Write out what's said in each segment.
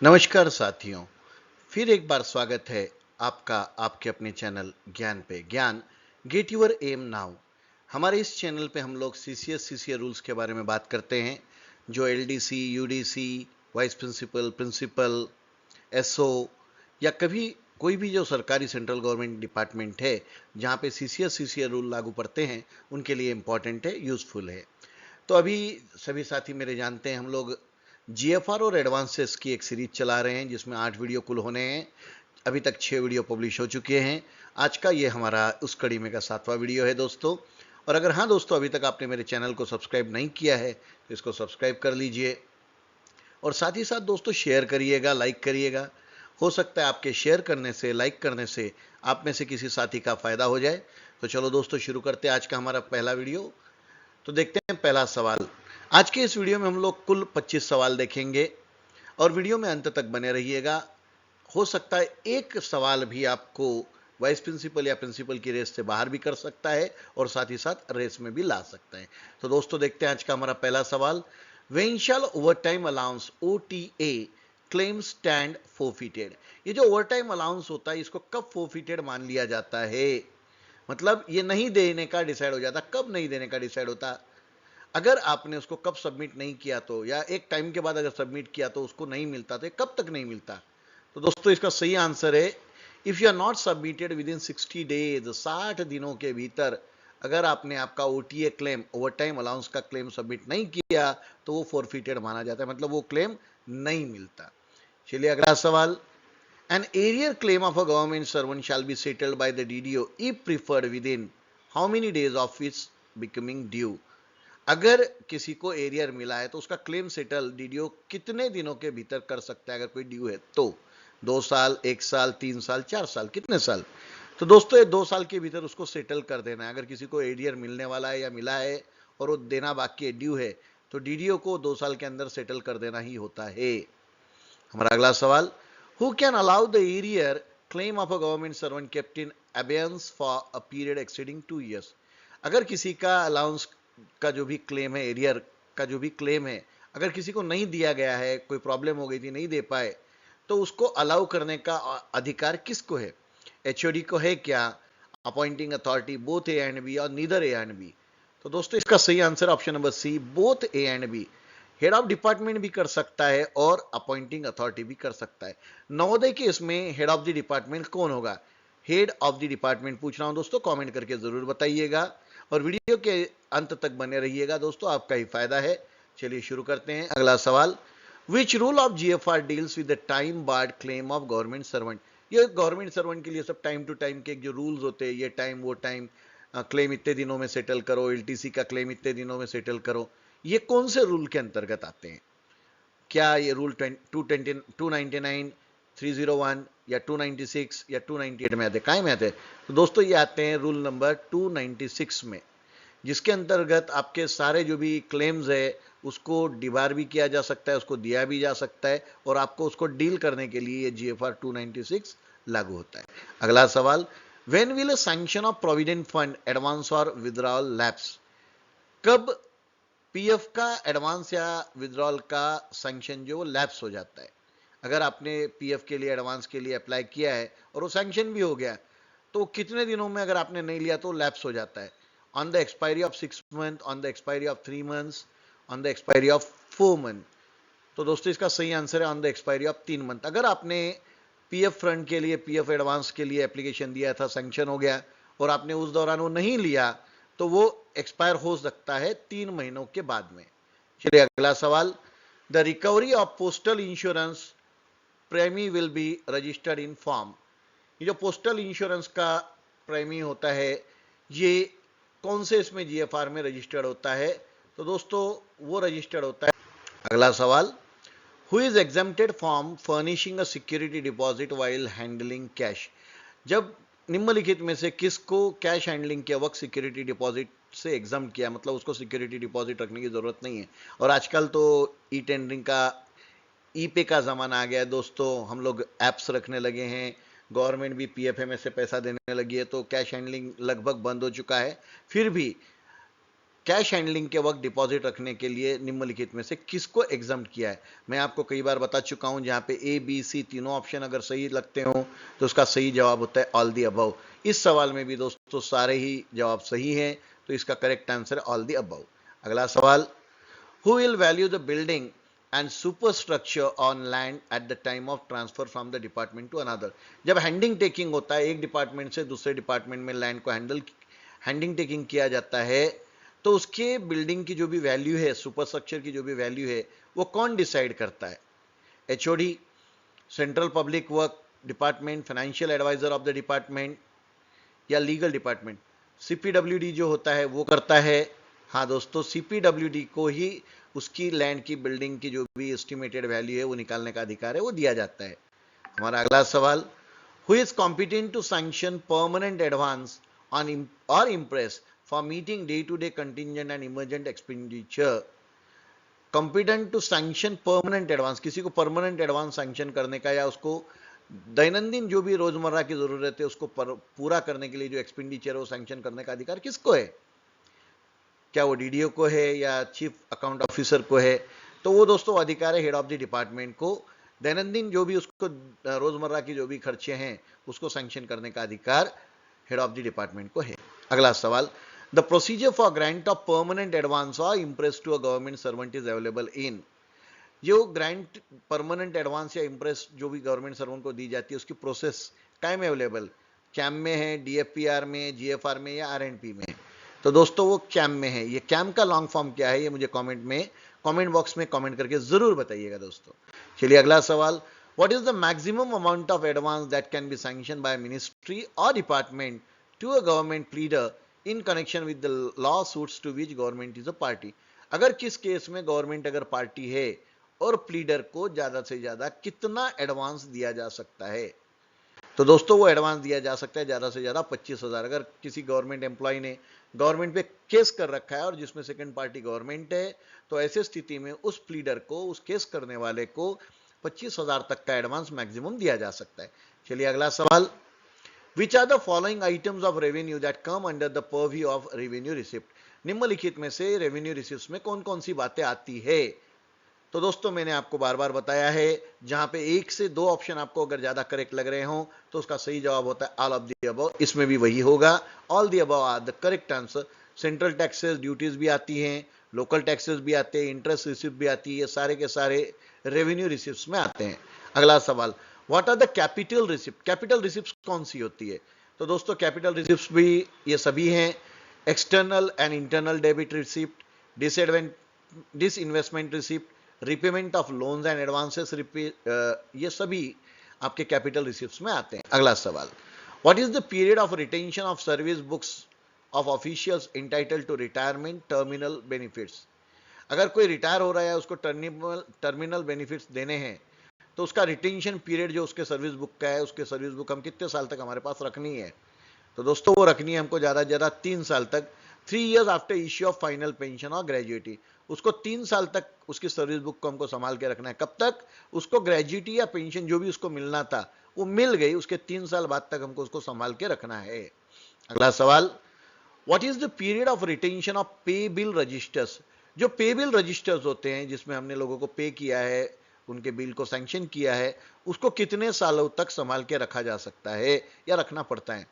नमस्कार साथियों, फिर एक बार स्वागत है आपका आपके अपने चैनल ज्ञान पे। ज्ञान गेट यूर एम नाउ। हमारे इस चैनल पे हम लोग सीसीएस सीसीए रूल्स के बारे में बात करते हैं, जो LDC, UDC, vice principal, principal, SO या कभी कोई भी जो सरकारी सेंट्रल गवर्नमेंट डिपार्टमेंट है जहाँ पे सीसीएस सीसीए रूल लागू पड़ते हैं, उनके लिए इम्पोर्टेंट है, यूजफुल है। तो अभी सभी साथी मेरे जानते हैं, हम लोग जीएफआर और एडवांसेस की एक सीरीज चला रहे हैं जिसमें 8 वीडियो कुल होने हैं। अभी तक 6 वीडियो पब्लिश हो चुके हैं। आज का ये हमारा उस कड़ी में का 7वां वीडियो है दोस्तों। और अगर हाँ दोस्तों, अभी तक आपने मेरे चैनल को सब्सक्राइब नहीं किया है तो इसको सब्सक्राइब कर लीजिए और साथ ही साथ दोस्तों शेयर करिएगा, लाइक करिएगा। हो सकता है आपके शेयर करने से, लाइक करने से आप में से किसी साथी का फायदा हो जाए। तो चलो दोस्तों शुरू करते हैं आज का हमारा पहला वीडियो। तो देखते हैं पहला सवाल। आज के इस वीडियो में हम लोग कुल 25 सवाल देखेंगे और वीडियो में अंत तक बने रहिएगा। हो सकता है एक सवाल भी आपको वाइस प्रिंसिपल या प्रिंसिपल की रेस से बाहर भी कर सकता है और साथ ही साथ रेस में भी ला सकता है। तो दोस्तों देखते हैं आज का हमारा पहला सवाल। When shall overtime allowance OTA claim stand forfeited. ये जो ओवरटाइम अलाउंस होता है, इसको कब फोरफिटेड मान लिया जाता है? मतलब ये नहीं देने का डिसाइड हो जाता। कब नहीं देने का डिसाइड होता? अगर आपने उसको कब सबमिट नहीं किया तो, या एक टाइम के बाद अगर सबमिट किया तो उसको नहीं मिलता, तो कब तक नहीं मिलता? तो दोस्तों इसका सही आंसर है, if you are not submitted within 60 days, 60 दिनों के भीतर अगर आपने आपका OTA claim, overtime allowance का क्लेम सबमिट नहीं किया तो वो फॉरफिटेड माना जाता है, मतलब वो क्लेम नहीं मिलता। चलिए अगला सवाल। An arrear claim of a government servant shall be settled by the DDO if preferred within how many days of its becoming due. अगर किसी को एरियर मिला है तो उसका क्लेम सेटल डीडीओ कितने दिनों के भीतर कर सकता है? अगर कोई ड्यू है तो 2 साल, 1 साल, 3 साल, 4 साल, कितने साल? तो दोस्तों ये 2 साल के भीतर उसको सेटल कर देना है। अगर किसी को एरियर मिलने वाला है या मिला है और वो देना बाकी है, ड्यू है, तो डीडीओ को 2 साल के अंदर सेटल कर देना ही होता है। हमारा अगला सवाल। Who can allow the arrear claim of a government servant kept in abeyance for a period exceeding 2 years। अगर किसी का अलाउंस का जो भी क्लेम है, एरियर का जो भी क्लेम है, अगर किसी को नहीं दिया गया है, कोई प्रॉब्लम हो गई थी, नहीं दे पाए, तो उसको अलाउ करने का अधिकार किसको है? एचओडी को है क्या? Appointing authority, both A and B, और नीदर ए एंड बी? तो दोस्तों इसका सही आंसर option number C, both A and B. Head of department भी कर सकता है और अपॉइंटिंग अथॉरिटी भी कर सकता है। नवोदय के इसमें हेड ऑफ द डिपार्टमेंट कौन होगा? हेड ऑफ द डिपार्टमेंट पूछ रहा हूं दोस्तों, कमेंट करके जरूर बताइएगा और वीडियो के अंत तक बने रहिएगा दोस्तों, आपका ही फायदा है। चलिए शुरू करते हैं अगला सवाल। Which rule of GFR deals with the time barred claim of government servant. ये गवर्नमेंट सर्वेंट के लिए सब टाइम टू टाइम के जो रूल्स होते हैं, ये टाइम वो टाइम, क्लेम इतने दिनों में सेटल करो, एलटीसी का क्लेम इतने दिनों में सेटल करो, ये कौन से रूल के अंतर्गत आते हैं? क्या ये रूल 299, 301 या 296 या 298 में आते हैं? काय में आते हैं? तो दोस्तों ये आते हैं रूल नंबर 296 में, जिसके अंतर्गत आपके सारे जो भी क्लेम्स है उसको डिबार भी किया जा सकता है, उसको दिया भी जा सकता है और आपको उसको डील करने के लिए ये जीएफआर 296 लागू होता है। अगला सवाल। When will a sanction of provident fund advance और विड्रॉल लैप्स। कब पीएफ का एडवांस या विड्रॉल का सैंक्शन जो लैप्स हो जाता है? अगर आपने पीएफ के लिए, एडवांस के लिए अप्लाई किया है और वो सैंक्शन भी हो गया, तो कितने दिनों में अगर आपने नहीं लिया तो लैप्स हो जाता है? On the expiry of 6 month, on the expiry of 3 months, on the expiry of 4 month? तो दोस्तों इसका सही आंसर है on the expiry of 3 month. अगर आपने पीएफ फ्रंट के लिए, पीएफ एडवांस के लिए एप्लीकेशन दिया था, सैंक्शन हो गया और आपने उस दौरान वो नहीं लिया, तो वो एक्सपायर हो सकता है 3 महीनों के बाद में। चलिए अगला सवाल। The recovery of postal insurance premium will be registered in form. ये जो पोस्टल इंश्योरेंस का प्रेमी होता है, ये कौन से इसमें जीएफआर में रजिस्टर्ड होता है? तो दोस्तों वो रजिस्टर्ड होता है। अगला सवाल। Who is exempted from furnishing a security deposit while handling cash. जब निम्नलिखित में से किसको कैश हैंडलिंग के वक्त सिक्योरिटी डिपॉजिट से एग्जाम किया, मतलब उसको सिक्योरिटी डिपॉजिट रखने की जरूरत नहीं है। और आजकल तो ई टेंडरिंग का, ई पे का जमाना आ गया है दोस्तों, हम लोग एप्स रखने लगे हैं, गवर्नमेंट भी पीएफएमएस से पैसा देने लगी है, तो कैश हैंडलिंग लगभग बंद हो चुका है। फिर भी कैश हैंडलिंग के वक्त डिपॉजिट रखने के लिए निम्नलिखित में से किसको एग्जम्प्ट किया है? मैं आपको कई बार बता चुका हूं, जहां पे ए बी सी तीनों ऑप्शन अगर सही लगते हो तो उसका सही जवाब होता है ऑल दी अबव। इस सवाल में भी दोस्तों सारे ही जवाब सही हैं, तो इसका करेक्ट आंसर है ऑल दी अबव। अगला सवाल, who will value the building and superstructure on land at the time of transfer from the department to another? जब हैंडिंग टेकिंग होता है, एक डिपार्टमेंट से दूसरे डिपार्टमेंट में लैंड को हैंडिंग टेकिंग किया जाता है, तो उसके बिल्डिंग की जो भी वैल्यू है, सुपरस्ट्रक्चर की जो भी वैल्यू है, वो कौन डिसाइड करता है? HOD, central public work department, financial adviser of the department, या लीगल डिपार्टमेंट? सीपीडब्ल्यूडी जो होता है वो करता है। हाँ दोस्तों, सीपीडब्ल्यूडी को ही उसकी लैंड की बिल्डिंग की जो भी एस्टिमेटेड वैल्यू है वो निकालने का अधिकार है, वो दिया जाता है। हमारा अगला सवाल, who is competent to sanction permanent advance on or imprest for meeting day to day contingent and emergent expenditure? Competent to sanction permanent advance, किसी को परमानेंट एडवांस सैंक्शन करने का या उसको दैनंदिन जो भी रोजमर्रा की जरूरत है उसको पूरा करने के लिए जो एक्सपेंडिचर है वो सैंक्शन करने का अधिकार किसको है? क्या वो डीडीओ को है या चीफ अकाउंट ऑफिसर को है? तो वो दोस्तों अधिकार है हेड ऑफ द डिपार्टमेंट को। दैनंदिन जो भी उसको रोजमर्रा की जो भी खर्चे हैं उसको सैंक्शन करने का अधिकार हेड ऑफ द डिपार्टमेंट को है। अगला सवाल, the procedure for grant of permanent advance or imprest to a government servant is available in? जो ग्रांट परमानेंट एडवांस या इम्प्रेस जो भी गवर्नमेंट सर्वेंट को दी जाती है उसकी प्रोसेस काय में अवेलेबल? कैम में है, डीएफपीआर में, जीएफआर में, या आरएनपी में? तो दोस्तों वो कैम में है। ये कैम का लॉन्ग फॉर्म क्या है ये मुझे कमेंट बॉक्स में कमेंट करके जरूर बताइएगा दोस्तों। चलिए अगला सवाल, what is the maximum amount of advance that can be sanction by ministry और department to a government pleader in connection with the law suits to which government is a party? अगर किस केस में government अगर party है और pleader को ज्यादा से ज्यादा कितना एडवांस दिया जा सकता है? तो दोस्तों वो एडवांस दिया जा सकता है ज्यादा से ज्यादा 25,000। अगर किसी गवर्नमेंट एम्प्लॉय ने गवर्नमेंट पे केस कर रखा है और जिसमें सेकंड पार्टी गवर्नमेंट है, तो ऐसे स्थिति में उस प्लीडर को, उस केस करने वाले को 25,000 तक का एडवांस मैक्सिमम दिया जा सकता है। चलिए अगला सवाल, which are the following items of revenue that come under the purview of revenue receipt? निम्नलिखित में से रेवेन्यू रिसिप्ट में कौन कौन सी बातें आती है? तो दोस्तों मैंने आपको बार बार बताया है, जहां पे एक से दो ऑप्शन आपको अगर ज्यादा करेक्ट लग रहे हो तो उसका सही जवाब होता है ऑल ऑफ द अबव। इसमें भी वही होगा, all the above are the correct answer. Central taxes, duties भी आती हैं, लोकल टैक्सेस भी आते हैं, इंटरेस्ट रिसिप्ट भी आती है, सारे के सारे रेवेन्यू रिसिप्ट में आते हैं। अगला सवाल, what are the capital receipt? Capital receipt कौन सी होती है? तो दोस्तों कैपिटल रिसिप्ट भी ये सभी हैं, external and internal debit receipt, disinvestment receipt, repayment of loans and advances, ये सभी आपके कैपिटल रिसिप्ट्स में आते हैं। अगला सवाल, what is the period of retention of service books of officials entitled to retirement terminal benefits? अगर कोई रिटायर हो रहा है, उसको टर्मिनल बेनिफिट्स देने हैं, तो उसका रिटेंशन पीरियड जो उसके सर्विस बुक का है, उसके सर्विस बुक हम कितने साल तक हमारे पास रखनी है? तो दोस्तों वो रखनी है हमको ज्यादा से ज्यादा 3 साल तक। 3 years after issue of final pension और ग्रेजुएटी, उसको 3 साल तक उसकी सर्विस बुक को हमको संभाल के रखना है। कब तक? उसको ग्रेजुएटी या पेंशन जो भी उसको मिलना था वो मिल गई, उसके 3 साल बाद तक हमको उसको संभाल के रखना है। अगला सवाल, what is the period of retention of पे बिल रजिस्टर्स? जो पे बिल रजिस्टर्स होते हैं जिसमें हमने लोगों को पे किया है, उनके बिल को सैंक्शन किया है, उसको कितने सालों तक संभाल के रखा जा सकता है या रखना पड़ता है?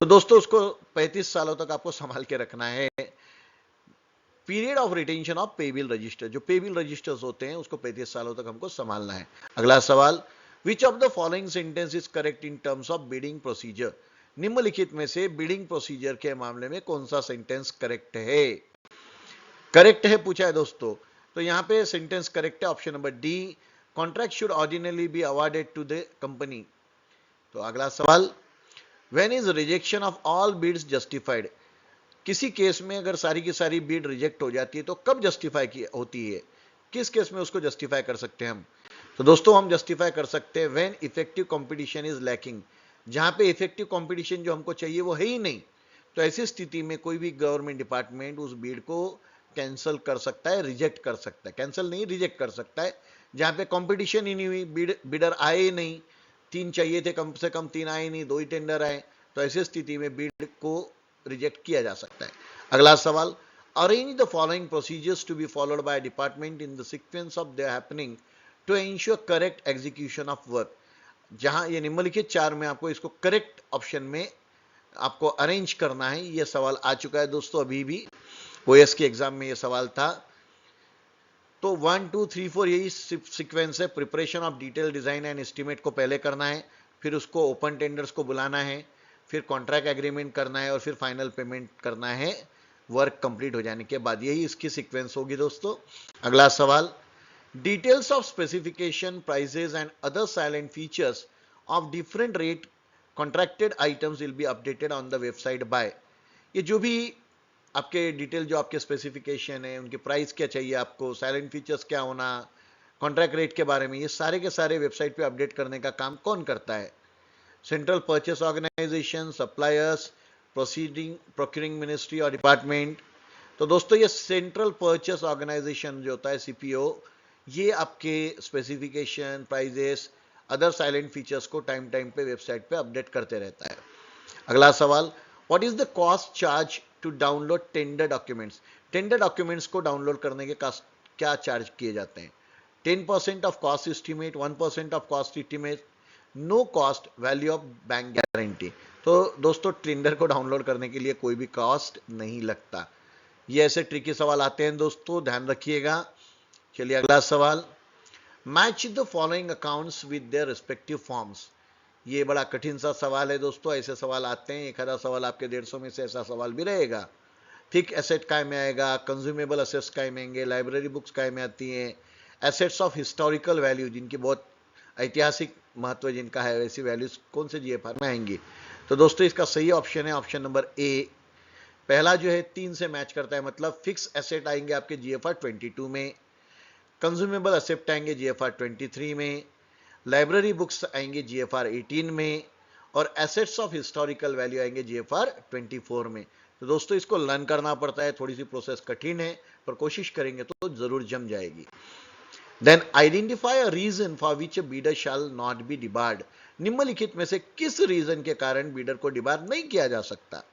तो दोस्तों उसको 35 सालों तक आपको संभाल के रखना है। पीरियड ऑफ रिटेंशन ऑफ पे बिल रजिस्टर, जो पे बिल रजिस्टर्स होते हैं उसको 35 सालों तक हमको संभालना है। अगला सवाल, which of the following sentence is correct in terms of bidding procedure? निम्नलिखित में से बिडिंग प्रोसीजर के मामले में कौन सा सेंटेंस करेक्ट है? करेक्ट है पूछा है दोस्तों, तो यहां पे सेंटेंस करेक्ट है option number D, contract should ordinarily be awarded to the company. तो अगला सवाल, when is rejection of all bids justified? किसी केस में अगर सारी की सारी बिड रिजेक्ट हो जाती है तो कब जस्टिफाई होती है? किस केस में उसको जस्टिफाई कर सकते हैं हम? तो दोस्तों हम जस्टिफाई कर सकते हैं when effective competition is lacking, जहां पे इफेक्टिव कंपटीशन जो हमको चाहिए वो है ही नहीं, तो ऐसी स्थिति में कोई भी गवर्नमेंट डिपार्टमेंट उस बिड को कैंसिल कर सकता है, रिजेक्ट कर सकता है, कैंसिल नहीं रिजेक्ट कर सकता है। जहां पे कंपटीशन ही नहीं हुई, बिडर आए ही नहीं, 3 चाहिए थे कम से कम, 3 आए नहीं, 2 ही टेंडर आए, तो ऐसी स्थिति में बिड को रिजेक्ट किया जा सकता है। अगला सवाल, Arrange the following procedures to be followed by a department in the sequence of their happening to ensure correct execution of work. जहां ये निम्नलिखित चार में आपको इसको करेक्ट ऑप्शन में आपको अरेंज करना है, ये सवाल आ चुका है दोस्तों, अभी भी ओएस के एग्जाम में ये सवाल था। तो 1 2 3 4 यही सीक्वेंस है। Preparation of detail design and estimate को पहले करना है, फिर उसको ओपन टेंडर्स को बुलाना है, फिर कॉन्ट्रैक्ट एग्रीमेंट करना है और फिर फाइनल पेमेंट करना है वर्क कंप्लीट हो जाने के बाद। यही इसकी सीक्वेंस होगी दोस्तों। अगला सवाल, details of specification, prices and other silent features of different rate contracted items will be updated on the website bye. ये जो भी आपके डिटेल, जो आपके स्पेसिफिकेशन है, उनके प्राइस क्या चाहिए आपको, साइलेंट फीचर्स क्या होना, कॉन्ट्रैक्ट रेट के बारे में, ये सारे के सारे वेबसाइट पे अपडेट करने का काम कौन करता है? Central purchase organisation, suppliers, procuring ministry और डिपार्टमेंट। तो दोस्तों ये सेंट्रल परचेस ऑर्गेनाइजेशन जो होता है सीपीओ, ये आपके specification, prices, other silent features को टाइम टाइम पे वेबसाइट पे अपडेट करते रहता है। अगला सवाल, what is the cost charge to download tender documents? Tender documents को डाउनलोड करने के क्या चार्ज किए जाते हैं? 10% of cost estimate, 1% of cost estimate, no cost, value of bank guarantee. तो दोस्तों टेंडर को डाउनलोड करने के लिए कोई भी कॉस्ट नहीं लगता। ये ऐसे ट्रिकी सवाल आते हैं दोस्तों, ध्यान रखिएगा। चलिए अगला सवाल, match the following accounts with their respective forms. ये बड़ा कठिन सा सवाल है दोस्तों, ऐसे सवाल आते हैं, एक आधा सवाल आपके 150 में से ऐसा सवाल भी रहेगा। थिक एसेट काय में आएगा, कंज्यूमेबल एसेट्स काय में आएंगे, लाइब्रेरी बुक्स काय में आती हैं, एसेट्स ऑफ हिस्टोरिकल वैल्यू, जिनकी बहुत ऐतिहासिक महत्व जिनका है, वैसी वैल्यूज कौन से जीएफआर में आएंगी? तो दोस्तों इसका सही ऑप्शन है ऑप्शन नंबर ए। पहला जो है 3 से मैच करता है, मतलब फिक्स एसेट आएंगे आपके जीएफआर 22 में, कंज्यूमेबल एसेट आएंगे जीएफआर 23 में, लाइब्रेरी बुक्स आएंगे जीएफआर 18 में और एसेट्स ऑफ हिस्टोरिकल वैल्यू आएंगे जीएफआर 24 में। तो दोस्तों इसको लर्न करना पड़ता है, थोड़ी सी प्रोसेस कठिन है, पर कोशिश करेंगे तो जरूर जम जाएगी। Then identify a reason for which a bidder shall not be debarred. निम्नलिखित में से किस रीजन के कारण बीडर को डिबार नहीं किया जा सकता?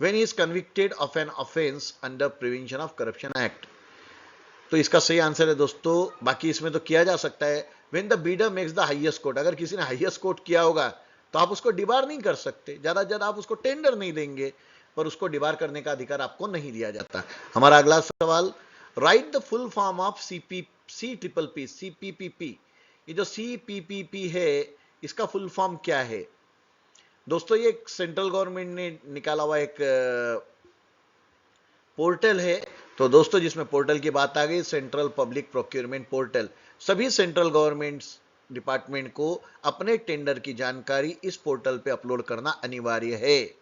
When he is convicted of an offence under prevention of corruption act. तो इसका सही आंसर है दोस्तों, बाकी इसमें तो किया जा सकता है। When the bidder makes the highest quote, अगर किसी ने हाईएस्ट कोट किया होगा तो आप उसको डिबार नहीं कर सकते, ज्यादा से ज्यादा आप उसको टेंडर नहीं देंगे, पर उसको डिबार करने का अधिकार आपको नहीं दिया जाता। हमारा अगला सवाल, write the full form of CPPP. ये जो सीपीपीपी है, इसका फुल फॉर्म क्या है? दोस्तों ये सेंट्रल गवर्नमेंट ने निकाला हुआ एक पोर्टल है। तो दोस्तों जिसमें पोर्टल की बात आ गई, सेंट्रल पब्लिक प्रोक्योरमेंट पोर्टल, सभी सेंट्रल गवर्नमेंट डिपार्टमेंट को अपने टेंडर की जानकारी इस पोर्टल पे अपलोड करना अनिवार्य है।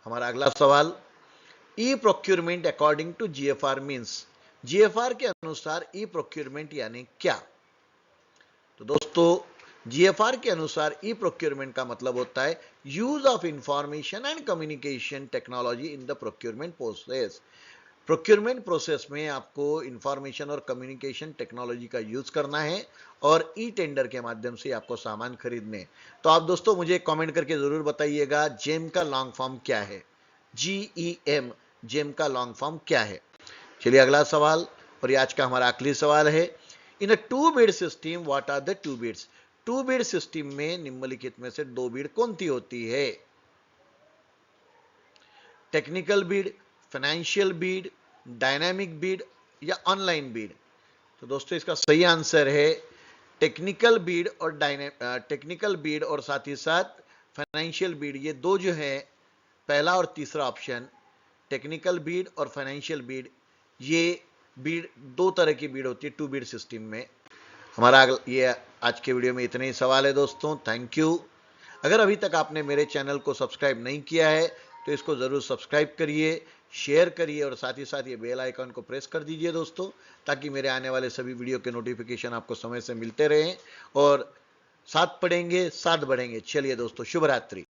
हमारा अगला सवाल, e procurement according to GFR means. GFR के अनुसार ई प्रोक्योरमेंट यानी क्या? तो दोस्तों जीएफआर के अनुसार ई प्रोक्योरमेंट का मतलब होता है use of information and communication technology in the procurement process. Procurement process में आपको इंफॉर्मेशन और कम्युनिकेशन टेक्नोलॉजी का यूज करना है और ई टेंडर के माध्यम से आपको सामान खरीदने। तो आप दोस्तों मुझे कमेंट करके जरूर बताइएगा जेम का लॉन्ग फॉर्म क्या है, GEM, जेम का लॉन्ग फॉर्म क्या है। चलिए अगला सवाल, और ये आज का हमारा आखिरी सवाल है, in a 2 bid system what are the 2 bids. 2 bid system में निम्नलिखित में से 2 बिड कौन सी होती है? Technical bid, financial bid, dynamic bid या ऑनलाइन बिड? तो दोस्तों इसका सही आंसर है टेक्निकल बिड और साथ ही साथ फाइनेंशियल बिड। ये दो जो है, पहला और तीसरा ऑप्शन, टेक्निकल बिड और फाइनेंशियल बिड, ये बिड 2 तरह की बिड होती है 2 बिड सिस्टम में। हमारा ये आज के वीडियो में इतने ही सवाल है दोस्तों, थैंक यू। अगर अभी तक आपने मेरे चैनल को सब्सक्राइब नहीं किया है तो इसको जरूर सब्सक्राइब करिए, शेयर करिए और साथ ही साथ ये बेल आइकन को प्रेस कर दीजिए दोस्तों, ताकि मेरे आने वाले सभी वीडियो के नोटिफिकेशन आपको समय से मिलते रहें। और साथ पढ़ेंगे साथ बढ़ेंगे। चलिए दोस्तों, शुभ रात्रि।